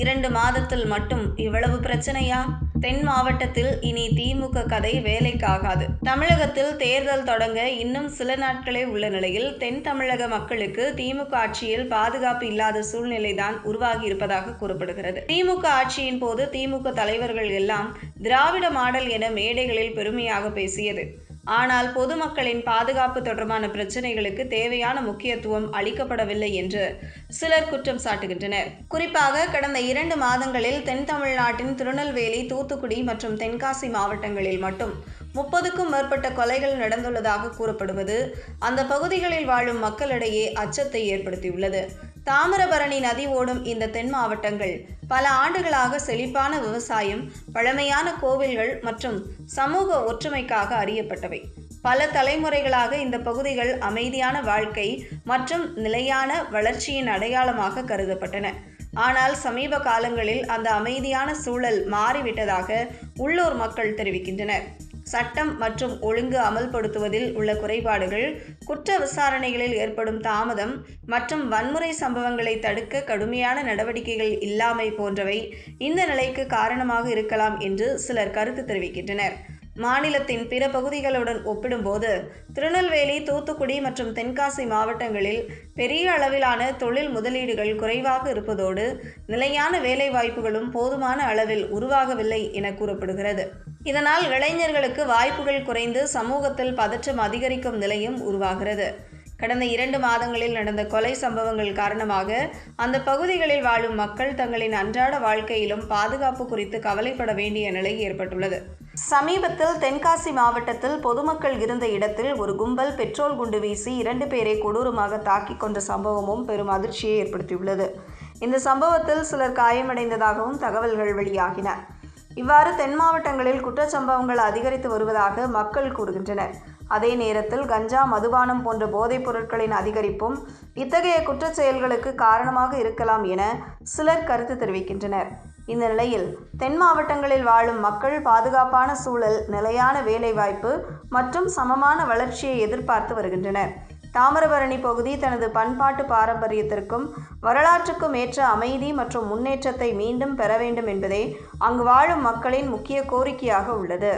2 மாதத்தில் மட்டும் இவ்வளவு பிரச்சனையா? தென் மாவட்டத்தில் இனி திமுக கதை வேலைக்காகாது. தமிழகத்தில் தேர்தல் தொடங்க இன்னும் சில நாட்களே உள்ள நிலையில் தென் தமிழக மக்களுக்கு திமுக ஆட்சியில் பாதுகாப்பு இல்லாத சூழ்நிலைதான் உருவாகி இருப்பதாக கூறப்படுகிறது. திமுக ஆட்சியின் போது திமுக தலைவர்கள் எல்லாம் திராவிட மாடல் என மேடைகளில் பெருமையாக பேசியது. ஆனால் பொதுமக்களின் பாதுகாப்பு தொடர்பான பிரச்சினைகளுக்கு தேவையான முக்கியத்துவம் அளிக்கப்படவில்லை என்று சிலர் குற்றம் சாட்டுகின்றனர். குறிப்பாக கடந்த 2 மாதங்களில் தென் தமிழ்நாட்டின் திருநெல்வேலி, தூத்துக்குடி மற்றும் தென்காசி மாவட்டங்களில் மட்டும் 30க்கும் மேற்பட்ட கொலைகள் நடந்துள்ளதாக கூறப்படுவது அந்த பகுதிகளில் வாழும் மக்களிடையே அச்சத்தை ஏற்படுத்தியுள்ளது. தாமிரபரணி நதி ஓடும் இந்த தென் மாவட்டங்கள் பல ஆண்டுகளாக செழிப்பான விவசாயம், பழமையான கோவில்கள் மற்றும் சமூக ஒற்றுமைக்காக அறியப்பட்டவை. பல தலைமுறைகளாக இந்த பகுதிகள் அமைதியான வாழ்க்கை மற்றும் நிலையான வளர்ச்சியின் அடையாளமாக கருதப்பட்டன. ஆனால் சமீப காலங்களில் அந்த அமைதியான சூழல் மாறிவிட்டதாக உள்ளூர் மக்கள் தெரிவிக்கின்றனர். சட்டம் மற்றும் ஒழுங்கு அமல்படுத்துவதில் உள்ள குறைபாடுகள், குற்ற விசாரணைகளில் ஏற்படும் தாமதம் மற்றும் வன்முறை சம்பவங்களை தடுக்க கடுமையான நடவடிக்கைகள் இல்லாமை போன்றவை இந்த நிலைக்கு காரணமாக இருக்கலாம் என்று சிலர் கருத்து தெரிவிக்கின்றனர். மாநிலத்தின் பிற பகுதிகளுடன் ஒப்பிடும்போது திருநெல்வேலி, தூத்துக்குடி மற்றும் தென்காசி மாவட்டங்களில் பெரிய அளவிலான தொழில் முதலீடுகள் குறைவாக இருப்பதோடு நிலையான வேலைவாய்ப்புகளும் போதுமான அளவில் உருவாகவில்லை என கூறப்படுகிறது. இதனால் இளைஞர்களுக்கு வாய்ப்புகள் குறைந்து சமூகத்தில் பதற்றம் அதிகரிக்கும் நிலையும் உருவாகிறது. கடந்த 2 மாதங்களில் நடந்த கொலை சம்பவங்கள் காரணமாக அந்த பகுதிகளில் வாழும் மக்கள் தங்களின் அன்றாட வாழ்க்கையிலும் பாதுகாப்பு குறித்து கவலைப்பட வேண்டிய நிலை ஏற்பட்டுள்ளது. சமீபத்தில் தென்காசி மாவட்டத்தில் பொதுமக்கள் இருந்த இடத்தில் ஒரு கும்பல் பெட்ரோல் குண்டு வீசி 2 பேரை கொடூரமாக தாக்கிக் கொன்ற சம்பவமும் பெரும் அதிர்ச்சியை ஏற்படுத்தியுள்ளது. இந்த சம்பவத்தில் சிலர் காயமடைந்ததாகவும் தகவல்கள் வெளியாகின. இவ்வாறு தென் மாவட்டங்களில் குற்றச்சம்பவங்கள் அதிகரித்து வருவதாக மக்கள் கூறுகின்றனர். அதே நேரத்தில் கஞ்சா, மதுபானம் போன்ற போதைப் பொருட்களின் அதிகரிப்பும் இத்தகைய குற்றச் செயல்களுக்கு காரணமாக இருக்கலாம் என சிலர் கருத்து தெரிவிக்கின்றனர். இந்த நிலையில் தென் மாவட்டங்களில் வாழும் மக்கள் பாதுகாப்பான சூழல், நிலையான வேலைவாய்ப்பு மற்றும் சமமான வளர்ச்சியை எதிர்பார்த்து வருகின்றனர். தாமிரபரணி பகுதி தனது பண்பாட்டு பாரம்பரியத்திற்கும் வரலாற்றுக்கும் ஏற்ற அமைதி மற்றும் முன்னேற்றத்தை மீண்டும் பெற வேண்டும் என்பதே அங்கு வாழும் மக்களின் முக்கிய கோரிக்கையாக உள்ளது.